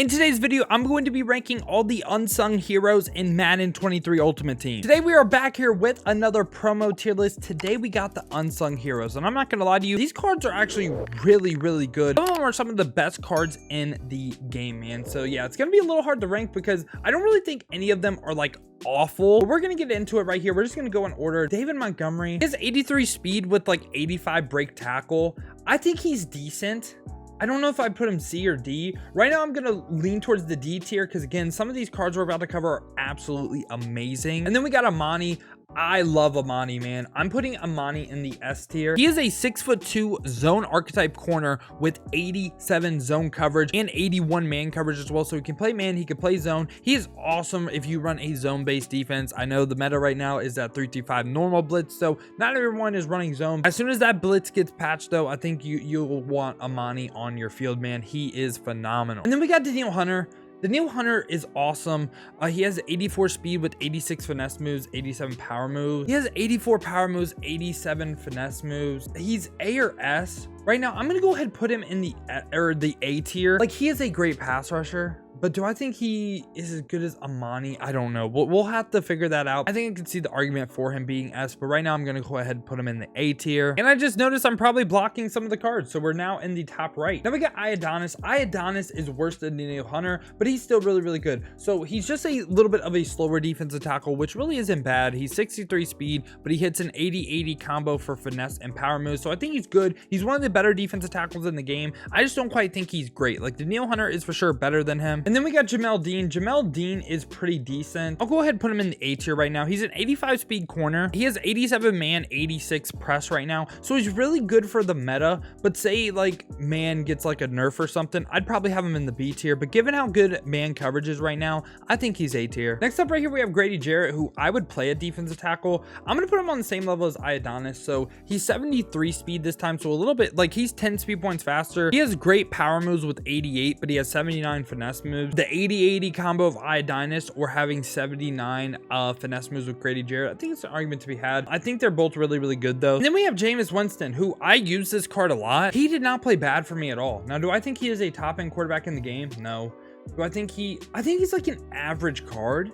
In today's video, I'm going to be ranking all the unsung heroes in Madden 23 Ultimate Team. Today, we are back here with another promo tier list. Today, we got the unsung heroes, and I'm not going to lie to you, these cards are actually really good. Some of them are some of the best cards in the game, man. So yeah, it's going to be a little hard to rank because I don't really think any of them are like awful, but we're gonna get into it right here. We're just gonna go in order. David Montgomery, he has 83 speed with like 85 break tackle. I think he's decent. I don't know if I'd put him C or D. Right now, I'm going to lean towards the D tier because, again, some of these cards we're about to cover are absolutely amazing. And then we got Amani. I love Amani, man. I'm putting Amani in the S tier. He is a 6'2" zone archetype corner with 87 zone coverage and 81 man coverage as well. So he can play man, he can play zone. He is awesome if you run a zone-based defense. I know the meta right now is that 3-3-5 normal blitz, so not everyone is running zone. As soon as that blitz gets patched, though, I think you'll want Amani on your field, man. He is phenomenal. And then we got Danielle Hunter. Danielle Hunter is awesome. He has 84 speed with 86 finesse moves, 87 power moves. He has 84 power moves, 87 finesse moves. He's A or S. Right now, I'm going to go ahead and put him in the A tier. Like, he is a great pass rusher. But do I think he is as good as Amani? I don't know. We'll have to figure that out. I think I can see the argument for him being S, but right now I'm going to go ahead and put him in the A tier. And I just noticed I'm probably blocking some of the cards, so we're now in the top right. Now we got Iodanis. Iodanis is worse than Danielle Hunter, but he's still really good. So he's just a little bit of a slower defensive tackle, which really isn't bad. He's 63 speed, but he hits an 80-80 combo for finesse and power moves. So I think he's good. He's one of the better defensive tackles in the game. I just don't quite think he's great. Like, Danielle Hunter is for sure better than him. And then we got Jamel Dean. Jamel Dean is pretty decent. I'll go ahead and put him in the A tier right now. He's an 85 speed corner. He has 87 man, 86 press right now. So he's really good for the meta, but say like man gets like a nerf or something, I'd probably have him in the B tier. But given how good man coverage is right now, I think he's A tier. Next up right here, we have Grady Jarrett, who I would play at defensive tackle. I'm going to put him on the same level as Iodanis. So he's 73 speed this time. So a little bit like he's 10 speed points faster. He has great power moves with 88, but he has 79 finesse moves. The 80-80 combo of Iodanis or having 79 finesse moves with Grady Jarrett, I think it's an argument to be had. I think they're both really good though. And then we have Jameis Winston, who I use this card a lot. He did not play bad for me at all. Now, do I think he is a top end quarterback in the game? No. Do I think he's like an average card?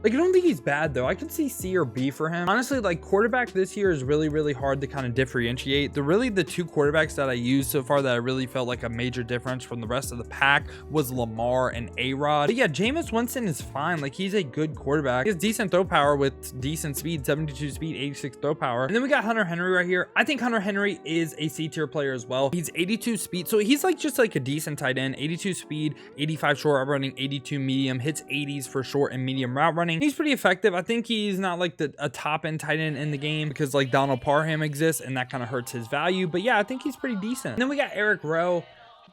Like, I don't think he's bad though. I could see C or B for him. Honestly, like, quarterback this year is really hard to kind of differentiate. The two quarterbacks that I used so far that I really felt like a major difference from the rest of the pack was Lamar and A-Rod. But yeah, Jameis Winston is fine. Like, he's a good quarterback. He has decent throw power with decent speed, 72 speed, 86 throw power. And then we got Hunter Henry right here. I think Hunter Henry is a C tier player as well. He's 82 speed. So he's like just like a decent tight end, 82 speed, 85 short route running, 82 medium, hits 80s for short and medium route running. He's pretty effective. I think he's not like a top end tight end in the game because like Donald Parham exists and that kind of hurts his value. But yeah, I think he's pretty decent. And then we got Rowe.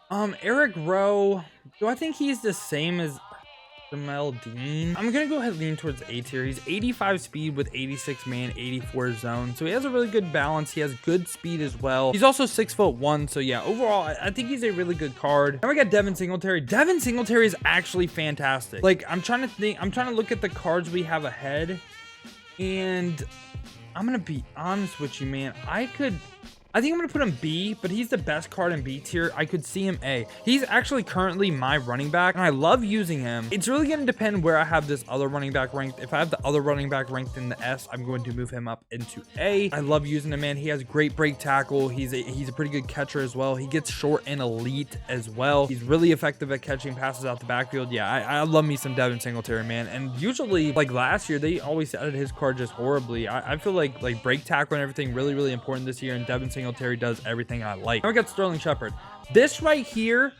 Arik Rowe, do I think he's the same as Jamel Dean? I'm gonna go ahead and lean towards A tier. He's 85 speed with 86 man, 84 zone. So he has a really good balance. He has good speed as well. He's also 6'1". So yeah, overall, I think he's a really good card. Now we got Devin Singletary. Devin Singletary is actually fantastic. Like, I'm trying to look at the cards we have ahead, and I'm gonna be honest with you, man. I think I'm going to put him B, but he's the best card in B tier. I could see him A. He's actually currently my running back, and I love using him. It's really going to depend where I have this other running back ranked. If I have the other running back ranked in the S, I'm going to move him up into A. I love using him, man. He has great break tackle. He's a pretty good catcher as well. He gets short and elite as well. He's really effective at catching passes out the backfield. Yeah, I love me some Devin Singletary, man. And usually, like last year, they always added his card just horribly. I feel like break tackle and everything really important this year, and Devin Singletary does everything I like. Now we got Sterling Shepard. This right here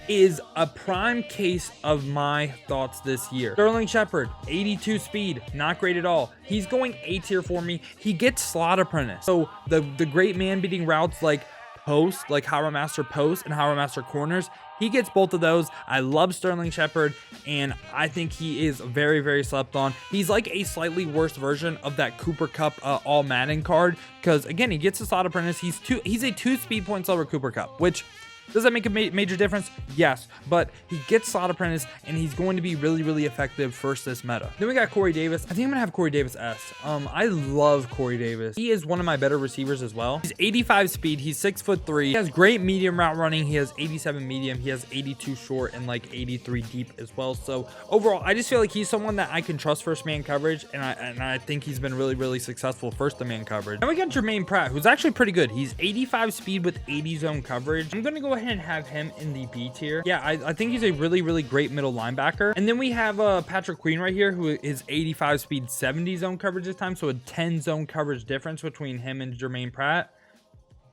is a prime case of my thoughts this year. Sterling Shepard, 82 speed, not great at all. He's going A tier for me. He gets slot apprentice. So the great man beating routes like post, like Howard Master post and Howard Master corners, he gets both of those. I love Sterling Shepard, and I think he is very slept on. He's like a slightly worse version of that Cooper Kupp all Madden card, because again, he gets a slot apprentice. He's a 2 speed points over Cooper Kupp, which Does that make a major difference? Yes, but he gets slot apprentice and he's going to be really, really effective first this meta. Then we got Corey Davis. I think I'm gonna have Corey Davis S. I love Corey Davis. He is one of my better receivers as well. He's 85 speed. He's 6'3". He has great medium route running. He has 87 medium. He has 82 short and like 83 deep as well. So overall, I just feel like he's someone that I can trust first man coverage, and I think he's been really, really successful first man coverage. Then we got Germaine Pratt, who's actually pretty good. He's 85 speed with 80 zone coverage. I'm gonna go ahead and have him in the B tier. Yeah, I think he's a really, really great middle linebacker. And then we have Patrick Queen right here, who is 85 speed, 70 zone coverage this time. So a 10 zone coverage difference between him and Germaine Pratt.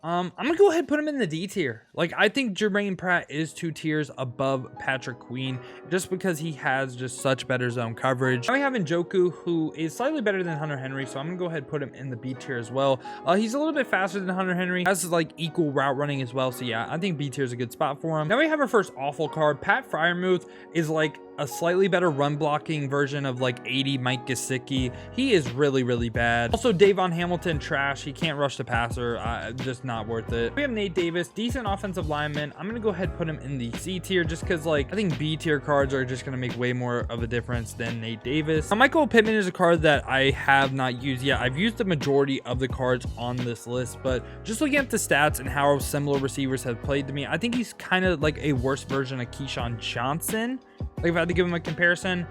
I'm gonna go ahead and put him in the D tier. Like, I think Germaine Pratt is 2 tiers above Patrick Queen just because he has just such better zone coverage. Now we have Njoku, who is slightly better than Hunter Henry, so I'm gonna go ahead and put him in the B tier as well. He's a little bit faster than Hunter Henry, has like equal route running as well, so yeah, I think B tier is a good spot for him. Now we have our first awful card. Pat Freiermuth is like a slightly better run blocking version of like 80 Mike Gesicki. He is really, really bad. Also, Davon Hamilton, trash. He can't rush the passer. Just not worth it. We have Nate Davis, decent offensive lineman. I'm gonna go ahead and put him in the C tier just because like I think B tier cards are just gonna make way more of a difference than Nate Davis. Now, Michael Pittman is a card that I have not used yet. I've used the majority of the cards on this list, but just looking at the stats and how similar receivers have played to me, I think he's kind of like a worse version of Keyshawn Johnson. Like, if I had to give him a comparison,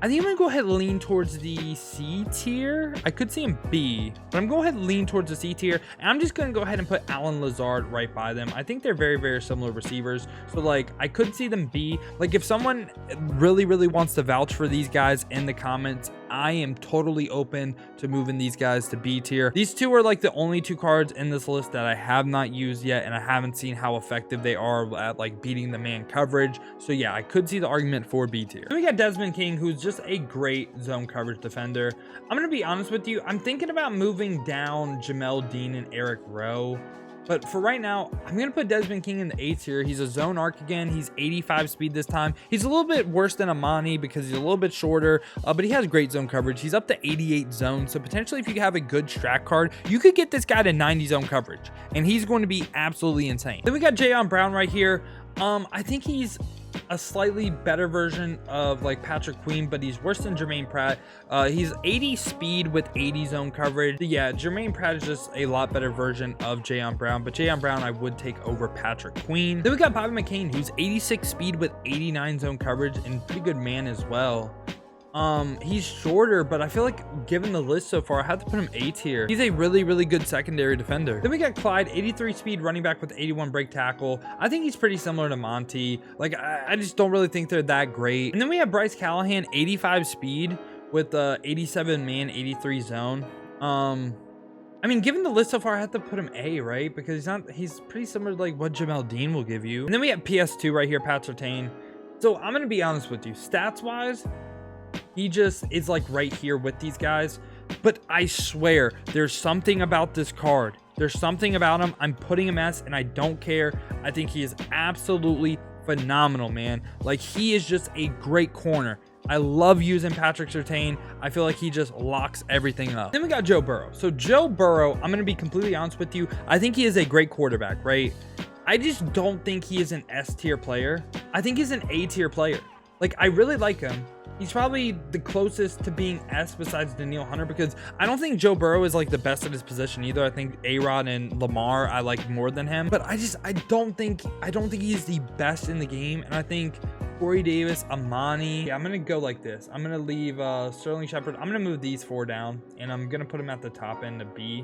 I think I'm gonna go ahead and lean towards the C tier. I could see him B, but I'm going to go ahead and lean towards the C tier, and I'm just gonna go ahead and put Allen Lazard right by them. I think they're very, very similar receivers, so like I could see them B. Like, if someone really, really wants to vouch for these guys in the comments, I am totally open to moving these guys to B tier. These two are like the only 2 cards in this list that I have not used yet, and I haven't seen how effective they are at like beating the man coverage. So yeah, I could see the argument for B tier. Then we got Desmond King, who's just a great zone coverage defender. I'm gonna be honest with you, I'm thinking about moving down Jamel Dean and Eric Rowe. But for right now, I'm going to put Desmond King in the A tier. He's a zone arc again. He's 85 speed this time. He's a little bit worse than Amani because he's a little bit shorter, but he has great zone coverage. He's up to 88 zone. So potentially if you have a good strat card, you could get this guy to 90 zone coverage, and he's going to be absolutely insane. Then we got Jayon Brown right here. I think he's a slightly better version of like Patrick Queen, but he's worse than Germaine Pratt. He's 80 speed with 80 zone coverage. Yeah, Germaine Pratt is just a lot better version of Jayon Brown, but Jayon Brown I would take over Patrick Queen. Then we got Bobby McCain, who's 86 speed with 89 zone coverage and pretty good man as well. He's shorter, but I feel like given the list so far, I have to put him A tier. He's a really, really good secondary defender. Then we got Clyde, 83 speed running back with 81 break tackle. I think he's pretty similar to Monty. Like, I just don't really think they're that great. And then we have Bryce Callahan, 85 speed with 87 man, 83 zone. I mean, given the list so far, I have to put him A, right? Because he's pretty similar to like what Jamel Dean will give you. And then we have PS2 right here, Pat Surtain. So I'm gonna be honest with you, stats wise, he just is like right here with these guys, but I swear there's something about this card. There's something about him. I'm putting him S, and I don't care. I think he is absolutely phenomenal, man. Like, he is just a great corner. I love using Patrick Surtain. I feel like he just locks everything up. Then we got Joe Burrow. So Joe Burrow, I'm going to be completely honest with you. I think he is a great quarterback, right? I just don't think he is an S tier player. I think he's an A tier player. Like, I really like him. He's probably the closest to being S besides Danielle Hunter, because I don't think Joe Burrow is like the best at his position either. I think A-Rod and Lamar I like more than him, but I don't think he's the best in the game. And I think Corey Davis, Amani, yeah, I'm gonna go like this. I'm gonna leave Sterling Shepard. I'm gonna move these 4 down, and I'm gonna put him at the top end of B.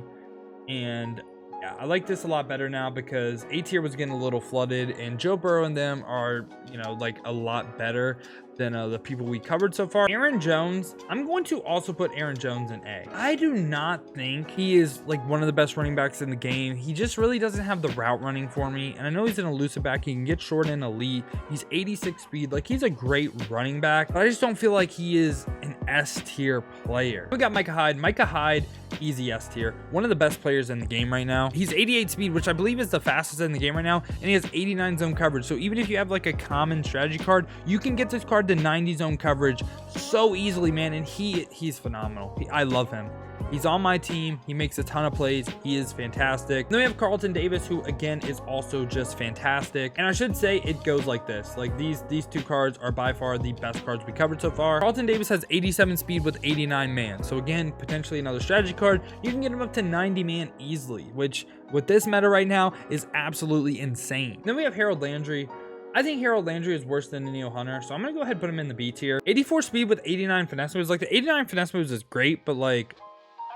And yeah, I like this a lot better now because A tier was getting a little flooded, and Joe Burrow and them are, you know, like a lot better than the people we covered so far. Aaron Jones, I'm going to also put Aaron Jones in A. I do not think he is like one of the best running backs in the game. He just really doesn't have the route running for me. And I know he's an elusive back. He can get short and elite. He's 86 speed. Like, he's a great running back, but I just don't feel like he is an S tier player. We got Micah Hyde. Micah Hyde easy S tier. One of the best players in the game right now. He's 88 speed, which I believe is the fastest in the game right now, and he has 89 zone coverage. So even if you have like a common strategy card, you can get this card to 90 zone coverage so easily, man. And he's phenomenal. I love him. He's on my team. He makes a ton of plays. He is fantastic. Then we have Carlton Davis, who again is also just fantastic. And I should say it goes like this. Like these two cards are by far the best cards we covered so far. Carlton Davis has 87 speed with 89 man. So again, potentially another strategy card. You can get him up to 90 man easily, which with this meta right now is absolutely insane. Then we have Harold Landry. I think Harold Landry is worse than Neo Hunter, so I'm gonna go ahead and put him in the B tier. 84 speed with 89 finesse moves. Like the 89 finesse moves is great, but like,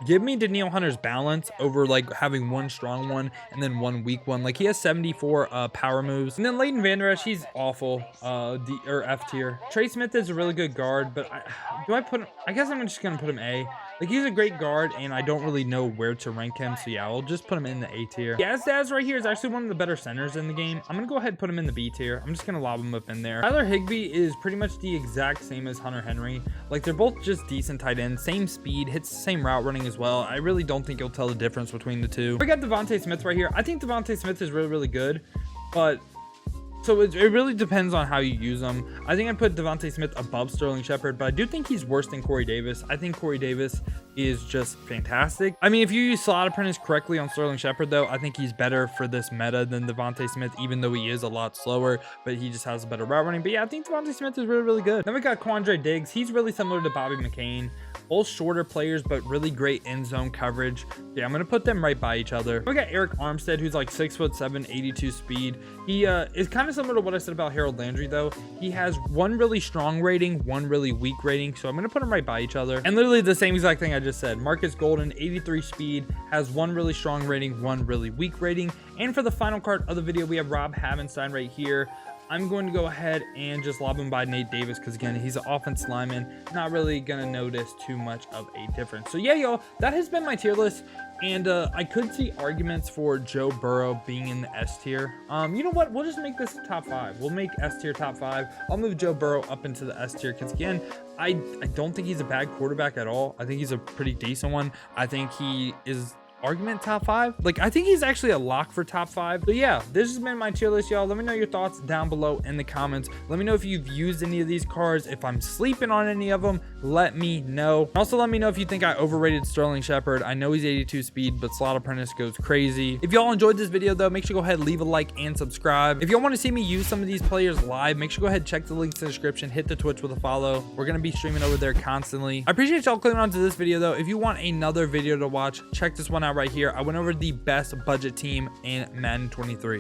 give me Danielle Hunter's balance over like having one strong one and then one weak one. Like he has 74 power moves. And then Leighton Vander Esch, he's awful. D or F tier. Trey Smith is a really good guard, but I guess I'm just gonna put him A. Like he's a great guard and I don't really know where to rank him. So yeah, I'll just put him in the A tier. Biazdaz right here is actually one of the better centers in the game. I'm gonna go ahead and put him in the B tier. I'm just gonna lob him up in there. Tyler Higbee is pretty much the exact same as Hunter Henry. Like they're both just decent tight ends, same speed, hits the same route running as well. I really don't think you'll tell the difference between the two. We got Devonta Smith right here. I think Devonta Smith is really good, but so it really depends on how you use them. I think I put Devonta Smith above Sterling Shepard, but I do think he's worse than Corey Davis. I think Corey Davis is just fantastic. I mean, if you use slot apprentice correctly on Sterling Shepard, though, I think he's better for this meta than Devonta Smith, even though he is a lot slower, but he just has a better route running. But yeah, I think Devonta Smith is really good. Then we got Quandre Diggs. He's really similar to Bobby McCain. Both shorter players, but really great end zone coverage. Yeah, I'm gonna put them right by each other. We got Arik Armstead, who's like 6'7", 82 speed. He is kind of similar to what I said about Harold Landry, though. He has one really strong rating, one really weak rating, so I'm gonna put them right by each other. And literally the same exact thing I just said. Marcus Golden, 83 speed, has one really strong rating, one really weak rating. And for the final card of the video, we have Rob Havenstein right here. I'm going to go ahead and just lob him by Nate Davis because, again, he's an offense lineman. Not really going to notice too much of a difference. So, yeah, y'all, that has been my tier list. And I could see arguments for Joe Burrow being in the S tier. You know what? We'll just make this top 5. We'll make S tier top 5. I'll move Joe Burrow up into the S tier because, again, I don't think he's a bad quarterback at all. I think he's a pretty decent one. I think he is argument top 5. Like I think he's actually a lock for top 5. So yeah, this has been my tier list, y'all. Let me know your thoughts down below in the comments. Let me know if you've used any of these cards. If I'm sleeping on any of them, let me know. Also let me know if you think I overrated Sterling Shepard. I know he's 82 speed, but slot apprentice goes crazy. If y'all enjoyed this video though, make sure to go ahead, leave a like and subscribe. If y'all want to see me use some of these players live, make sure to go ahead and check the links in the description. Hit the Twitch with a follow. We're gonna be streaming over there constantly. I appreciate y'all clicking onto this video though. If you want another video to watch, check this one out right here. I went over the best budget team in Madden 23.